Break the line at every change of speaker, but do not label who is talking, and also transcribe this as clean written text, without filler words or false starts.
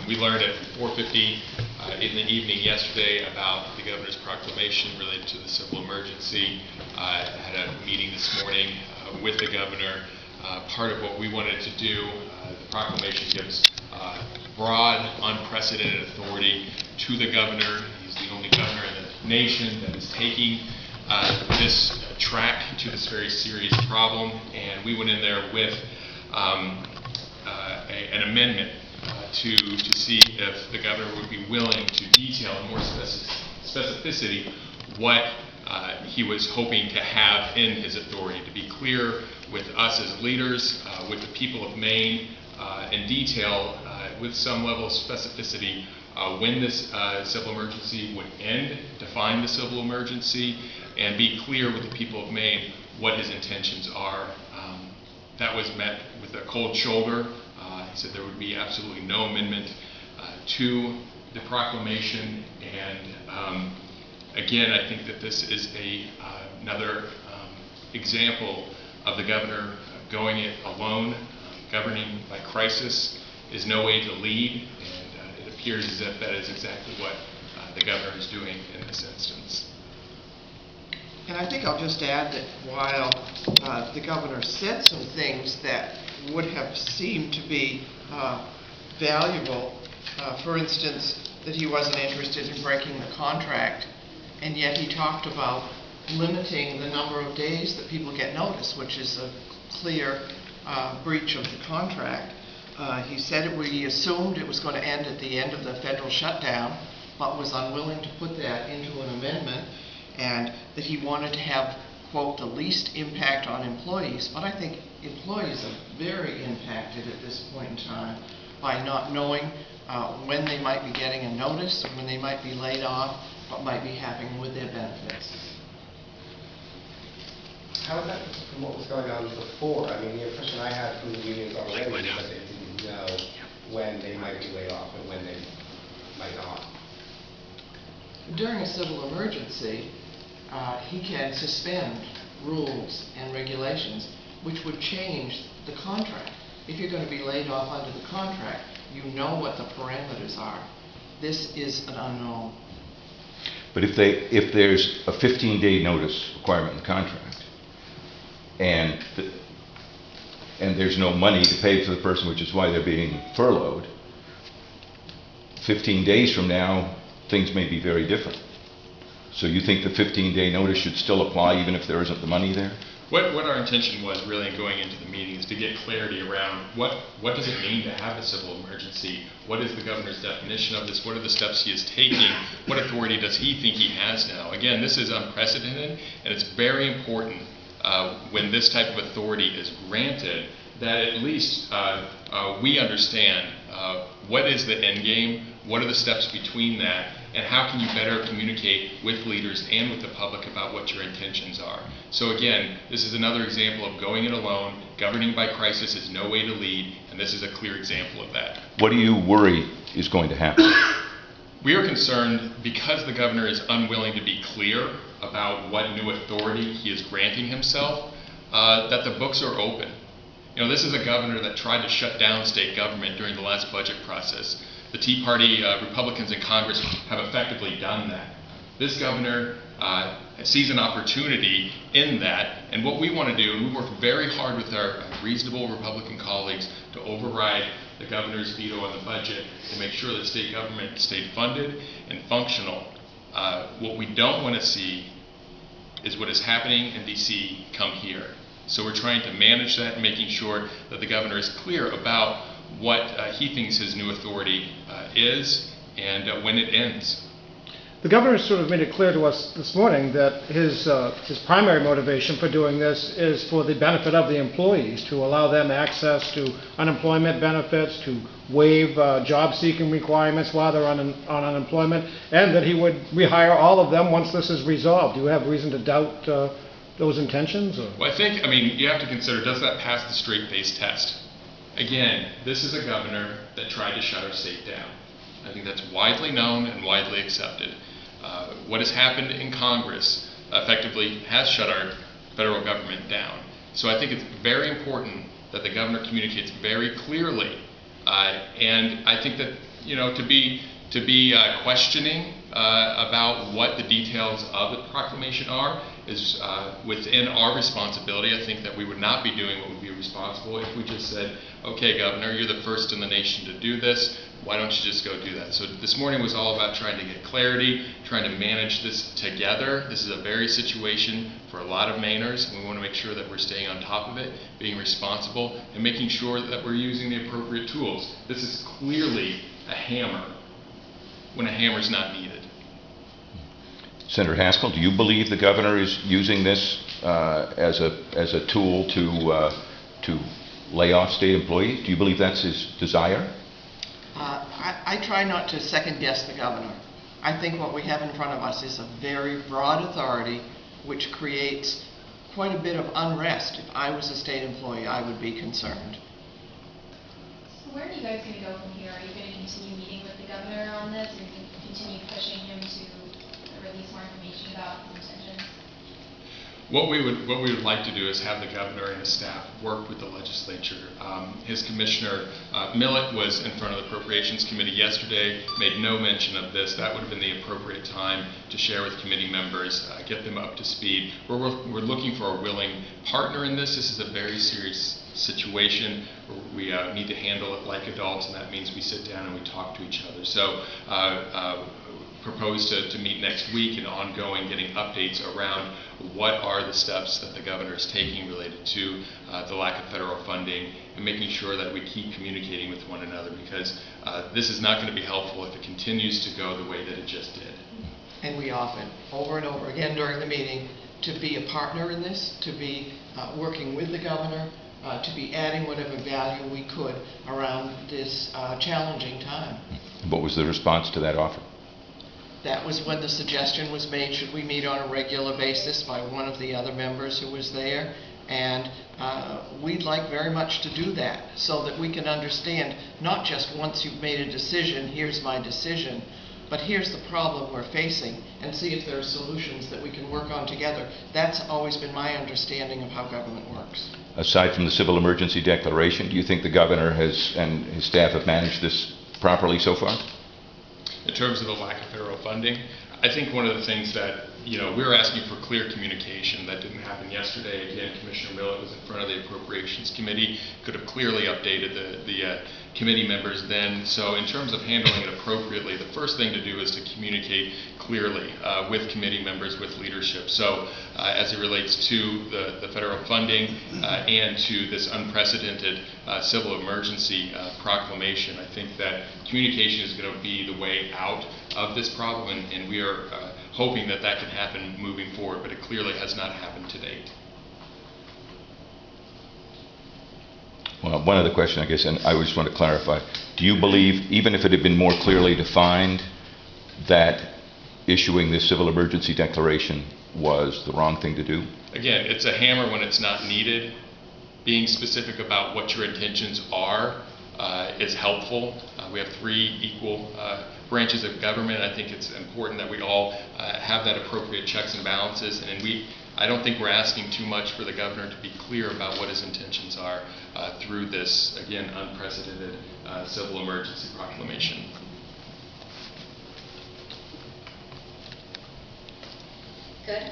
We learned at 4:50 in the evening yesterday about the governor's proclamation related to the civil emergency. I had a meeting this morning with the governor. Part of what we wanted to do, the proclamation gives broad, unprecedented authority to the governor. He's the only governor in the nation that is taking this track to this very serious problem, and we went in there with an amendment to see if the governor would be willing to detail in more specificity what he was hoping to have in his authority, to be clear with us as leaders, with the people of Maine, in detail, with some level of specificity, when this civil emergency would end, define the civil emergency, and be clear with the people of Maine what his intentions are. That was met with a cold shoulder. He said there would be absolutely no amendment to the proclamation, and again, I think that this is another example of the governor going it alone. Governing by crisis is no way to lead, and it appears as if that is exactly what the governor is doing in this instance.
And I think I'll just add that while the governor said some things that would have seemed to be valuable, for instance, that he wasn't interested in breaking the contract, and yet he talked about limiting the number of days that people get notice, which is a clear breach of the contract. He said we assumed it was going to end at the end of the federal shutdown, but was unwilling to put that into an amendment, and that he wanted to have, quote, the least impact on employees. But I think employees are very impacted at this point in time by not knowing when they might be getting a notice, when they might be laid off, what might be happening with their benefits.
How is that from what was going on before? I mean, the impression I had from the unions already was that they didn't know when they might be laid off and when they might not.
During a civil emergency, he can suspend rules and regulations which would change the contract. If you're going to be laid off under the contract, you know what the parameters are. This is an unknown.
But if there's a 15-day notice requirement in the contract, and there's no money to pay for the person, which is why they're being furloughed, 15 days from now, things may be very different. So you think the 15-day notice should still apply even if there isn't the money there?
What our intention was really in going into the meeting is to get clarity around what does it mean to have a civil emergency? What is the governor's definition of this? What are the steps he is taking? What authority does he think he has now? Again, this is unprecedented, and it's very important when this type of authority is granted that at least we understand what is the end game, what are the steps between that, and how can you better communicate with leaders and with the public about what your intentions are. So again, this is another example of going it alone. Governing by crisis is no way to lead, and this is a clear example of that.
What do you worry is going to happen?
We are concerned because the governor is unwilling to be clear about what new authority he is granting himself, that the books are open. You know, this is a governor that tried to shut down state government during the last budget process. The Tea Party Republicans in Congress have effectively done that. This governor sees an opportunity in that, and what we want to do, and we work very hard with our reasonable Republican colleagues to override the governor's veto on the budget to make sure that state government stayed funded and functional. What we don't want to see is what is happening in DC come here. So we're trying to manage that and making sure that the governor is clear about what he thinks his new authority is and when it ends.
The governor sort of made it clear to us this morning that his primary motivation for doing this is for the benefit of the employees, to allow them access to unemployment benefits, to waive job-seeking requirements while they're on unemployment, and that he would rehire all of them once this is resolved. Do you have reason to doubt those intentions? Or?
Well, I mean, you have to consider, does that pass the straight-face test? Again, this is a governor that tried to shut our state down. I think that's widely known and widely accepted. What has happened in Congress effectively has shut our federal government down. So I think it's very important that the governor communicates very clearly And I think that, to be questioning about what the details of the proclamation are is within our responsibility. I think that we would not be doing what would be responsible if we just said, okay, Governor, you're the first in the nation to do this. Why don't you just go do that? So this morning was all about trying to get clarity, trying to manage this together. This is a very situation for a lot of Mainers, and we want to make sure that we're staying on top of it, being responsible, and making sure that we're using the appropriate tools. This is clearly a hammer when a hammer is not needed.
Senator Haskell, do you believe the governor is using this as a tool to lay off state employees? Do you believe that's his desire?
I try not to second guess the governor. I think what we have in front of us is a very broad authority which creates quite a bit of unrest. If I was a state employee, I would be concerned.
So where are you guys going to go from here? Are you going to continue meeting with the governor on this, or are you going to continue pushing him to release more information about his intentions?
What we would like to do is have the governor and his staff work with the legislature. His commissioner, Millett, was in front of the Appropriations Committee yesterday, made no mention of this. That would have been the appropriate time to share with committee members, get them up to speed. We're looking for a willing partner in this. This is a very serious situation. We need to handle it like adults, and that means we sit down and we talk to each other. So propose to meet next week and ongoing, getting updates around what are the steps that the governor is taking related to the lack of federal funding, and making sure that we keep communicating with one another, because this is not going to be helpful if it continues to go the way that it just did.
And we often, over and over again during the meeting, to be a partner in this, to be working with the governor, to be adding whatever value we could around this challenging time.
What was the response to that offer?
That was when the suggestion was made, should we meet on a regular basis, by one of the other members who was there. And we'd like very much to do that, so that we can understand, not just once you've made a decision, here's my decision, but here's the problem we're facing, and see if there are solutions that we can work on together. That's always been my understanding of how government works.
Aside from the civil emergency declaration, do you think the governor and his staff have managed this properly so far?
In terms of the lack of federal funding, I think one of the things that, we were asking for clear communication. That didn't happen yesterday. Again, Commissioner Millett was in front of the Appropriations Committee, could have clearly updated the committee members then. So in terms of handling it appropriately, the first thing to do is to communicate clearly with committee members, with leadership. So as it relates to the federal funding and to this unprecedented civil emergency proclamation, I think that communication is going to be the way out of this problem, and we are hoping that that can happen moving forward, but it clearly has not happened to date.
Well, one other question, I guess, and I just want to clarify. Do you believe, even if it had been more clearly defined, that issuing this civil emergency declaration was the wrong thing to do?
Again, it's a hammer when it's not needed. Being specific about what your intentions are is helpful. We have three equal branches of government. I think it's important that we all have that appropriate checks and balances, and I don't think we're asking too much for the governor to be clear about what his intentions are through this, again, unprecedented civil emergency proclamation.
Good.